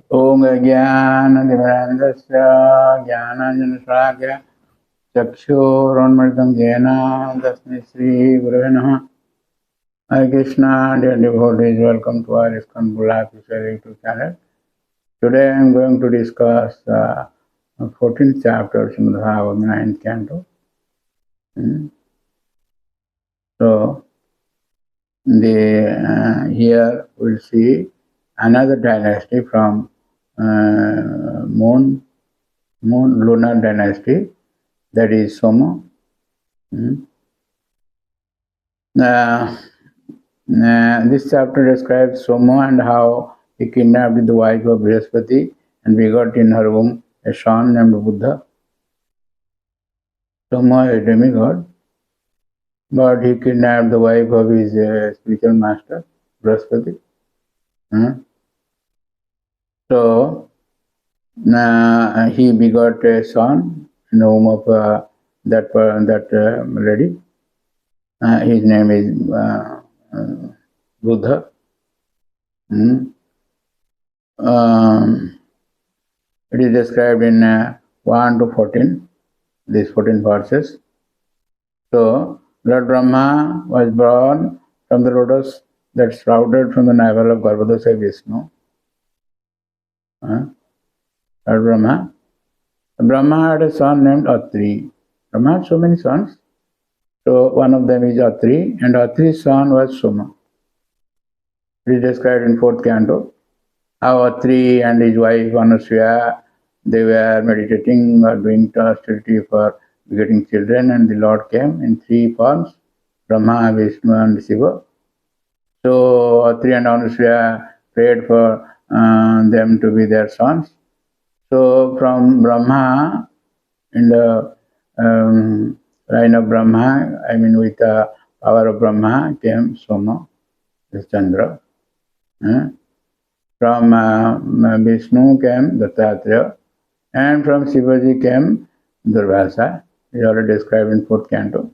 Om Jnana-timirandasya Jnana-janasragya Chakshur-unmritam Jena Tasmai Shri Gurave Namaha. Hare Krishna, dear devotees, welcome to our ISKCON YouTube channel. Today I am going to discuss 14th chapter, Srimad Bhagavatam, 9th canto. So, here we'll see another dynasty from moon lunar dynasty, that is Soma. This chapter describes Soma and how he kidnapped the wife of Brihaspati and begot in her womb a son named Buddha. Soma is a demigod, but he kidnapped the wife of his spiritual master, Brihaspati. So, he begot a son in the womb of that lady. His name is Buddha. It is described in 1 to 14, these 14 verses. So, Lord Brahma was born from the lotus that sprouted from the navel of Garbhodasaya Vishnu. Lord Brahma. Brahma had a son named Atri. Brahma had so many sons. So one of them is Atri, and Atri's son was Soma. It is described in 4th canto. How Atri and his wife Anusya, they were meditating or doing austerity for begetting children, and the Lord came in 3 forms, Brahma, Vishnu and Shiva. So Atri and Anusya prayed for them to be their sons. So from Brahma, in the line of Brahma, with the power of Brahma came Soma, this Chandra. From Vishnu came Dattatreya, and from Shivaji came Durvasa. It is already described in 4th canto.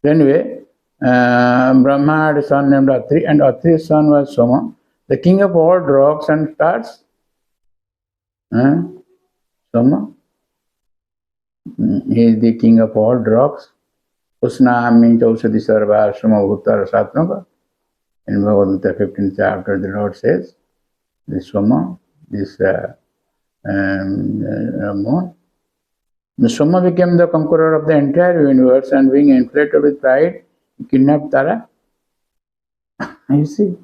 So anyway, Brahma had a son named Atri, and Atri's son was Soma, the king of all rocks and stars. Soma. He is the king of all rocks. Usna means Ausadi Sarva Soma Bhuta Rasatmaka. In Bhagavad Gita 15th chapter, the Lord says, this Soma, this moon. The Soma became the conqueror of the entire universe, and being inflated with pride, he kidnapped Tara. You see?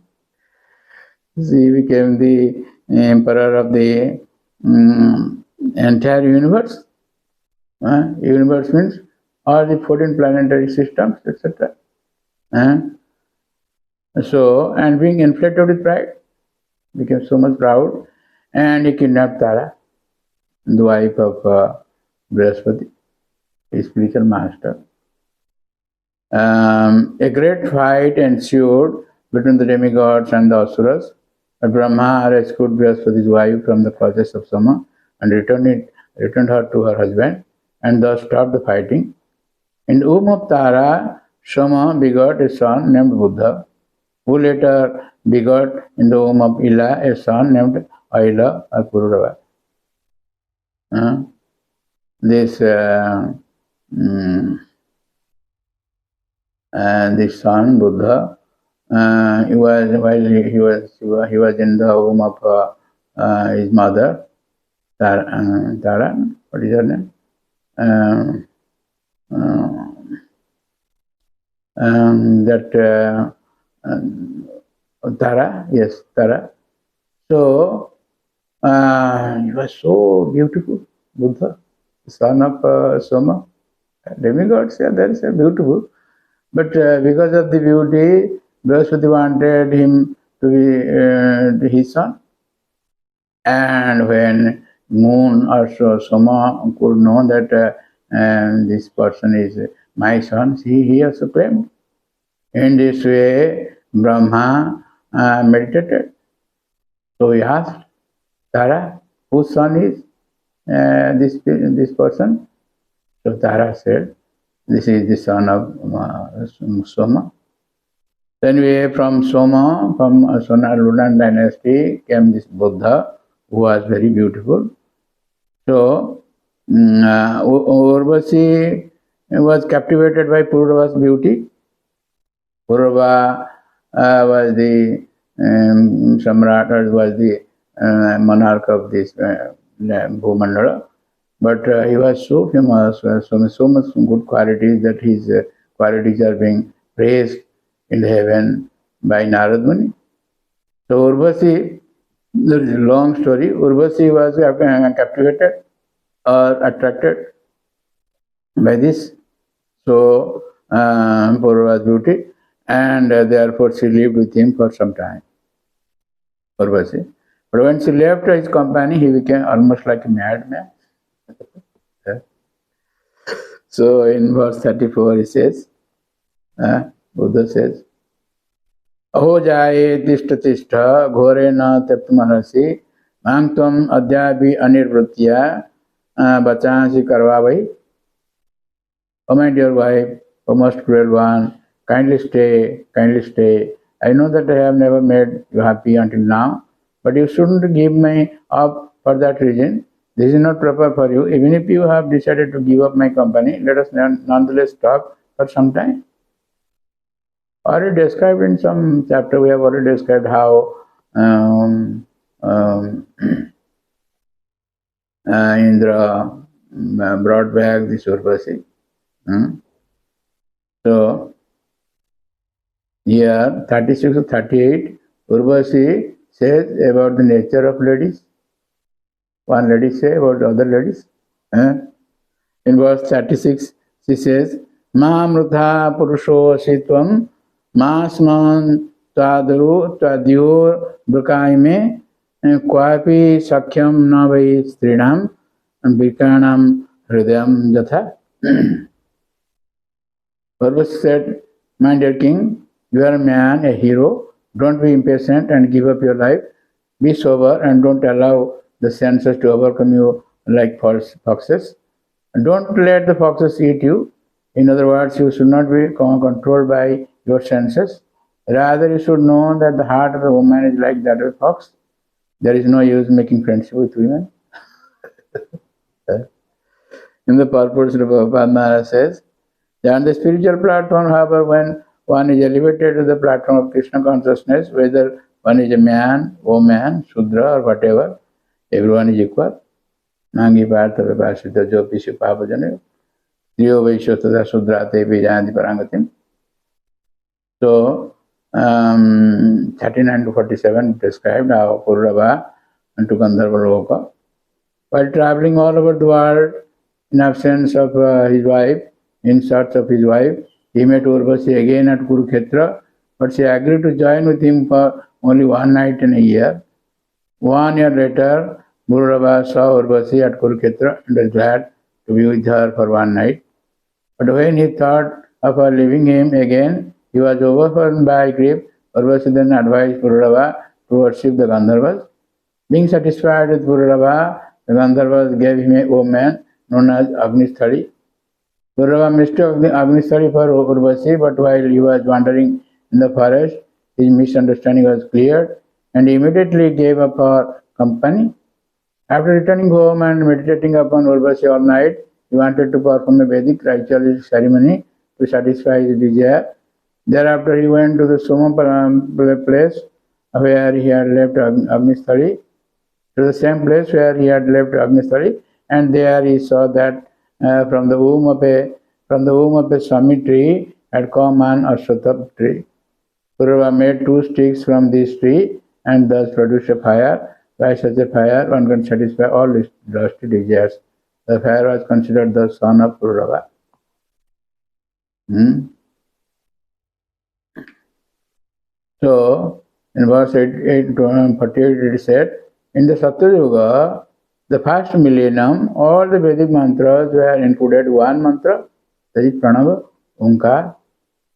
He became the emperor of the entire universe. Universe means all the 14 planetary systems, etc. So, and being inflated with pride, became so much proud, and he kidnapped Tara, the wife of Brihaspati, his spiritual master. A great fight ensued between the demigods and the asuras. But Brahma rescued Brihaspati's wife from the clutches of Soma and returned her to her husband, and thus stopped the fighting. In the womb of Tara, Soma begot a son named Buddha, who later begot in the womb of Ila a son named Aila or Pururava. This son Buddha, he was in the womb of his mother Tara. What is her name? Tara, yes, Tara. So he was so beautiful, Buddha, son of Soma. Demigods, yeah, that is beautiful. But because of the beauty, Brihaspati wanted him to be his son. And when Moon or Soma could know that this person is my son, he also claimed. In this way, Brahma meditated. So he asked Tara, whose son is this person? So Tara said, this is the son of Soma. Then from Soma, from Lunar dynasty, came this Buddha, who was very beautiful. So Urvashi was captivated by Purava's beauty. Purava was the Samrat, or was the monarch of this Bhumandala. But he was so famous, so much good qualities that his qualities are being praised in the heaven by Narad Muni. So Urvashi, there is a long story. Urvashi was captivated or attracted by this. So Purava's beauty, and therefore she lived with him for some time. Urvashi. But when she left his company, he became almost like a madman. So in verse 34 he says, Buddha says, अहो जाये तिष्ठ तिष्ठ घोरे न त्यक्त मनसि मांग त्वम अद्यापि अनिर्वृत्या बचांसि करवा वही. Oh my dear wife, O most cruel one, kindly stay, kindly stay. I know that I have never made you happy until now, but you shouldn't give me up for that reason. This is not proper for you. Even if you have decided to give up my company, let us nonetheless talk for some time. Already described in some chapter, we have already described how Indra brought back this Urvashi. So, here 36 to 38, Urvashi says about the nature of ladies. One lady says about the other ladies. In verse 36, she says, Ma mrudha purusho sitvam ma sman tvadyur brakaime kwapi sakhyam na vai strinam vikanam hridayam jatha. Urvashi said, my dear king, you are a man, a hero. Don't be impatient and give up your life. Be sober and don't allow the senses to overcome you like foxes. And don't let the foxes eat you. In other words, you should not be controlled by your senses. Rather, you should know that the heart of a woman is like that of a fox. There is no use making friendship with women. In the purport, Prabhupada Maharaj says, on the spiritual platform, however, when one is elevated to the platform of Krishna consciousness, whether one is a man, woman, Shudra, or whatever, everyone is equal. Nangi Partha Vipashita Jopi Shupapajane, Diyo Vaishyotada Shudra Te Vijayanti Parangatim. So, 39 to 47 described how Purava went to Gandharva Loka. While traveling all over the world in absence of his wife, in search of his wife, he met Urvashi again at Kurukshetra, but she agreed to join with him for only one night in a year. 1 year later, Purava saw Urvashi at Kurukshetra and was glad to be with her for one night. But when he thought of her leaving him again, he was overwhelmed by grief. Urvashi then advised Purava to worship the Gandharvas. Being satisfied with Purava, the Gandharvas gave him a woman known as Agnisthali. Purava mistook Agnisthali for Urvashi, but while he was wandering in the forest, his misunderstanding was cleared and he immediately gave up her company. After returning home and meditating upon Urvashi all night, he wanted to perform a Vedic ritualistic ceremony to satisfy his desire. Thereafter, he went to the Soma place where he had left Agnisthali, to the same place where he had left Agnisthali, and there he saw that from the womb of a Swami tree had come an Ashwatha tree. Purava made 2 sticks from this tree and thus produced a fire. By such a fire, one can satisfy all lusty desires. The fire was considered the son of Purava. So, in verse 48 it is said, in the Satya Yuga, the first millennium, all the Vedic mantras were included one mantra, that is Pranava, Onkar,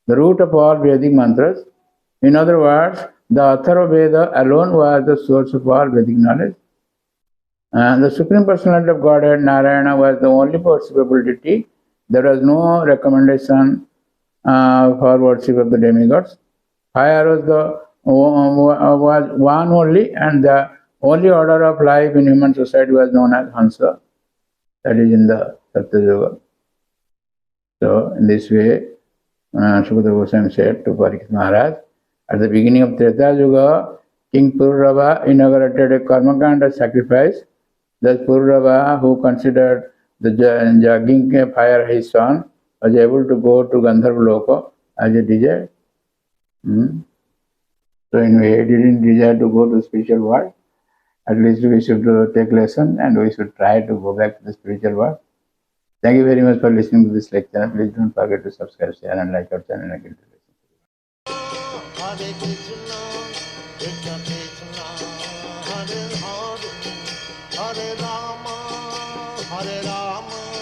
the root of all Vedic mantras. In other words, the Atharva Veda alone was the source of all Vedic knowledge. And the Supreme Personality of Godhead, Narayana, was the only worshipable deity. There was no recommendation for worship of the demigods. Fire was one only, and the only order of life in human society was known as Hansa. That is in the Satya Yuga. So in this way, Sukadeva Goswami said to Parikshit Maharaj, at the beginning of Treta Yuga, King Pururava inaugurated a karmakanda sacrifice. Thus Pururava, who considered the jogging fire his son, was able to go to Gandharva Loka as a desired. So in a way, he didn't desire to go to the spiritual world. At least we should take lesson and we should try to go back to the spiritual world. Thank you very much for listening to this lecture. Please don't forget to subscribe, share and like our channel again. Hare Krishna, Krishna Krishna, Hare Hare, Hare Rama, Hare Rama.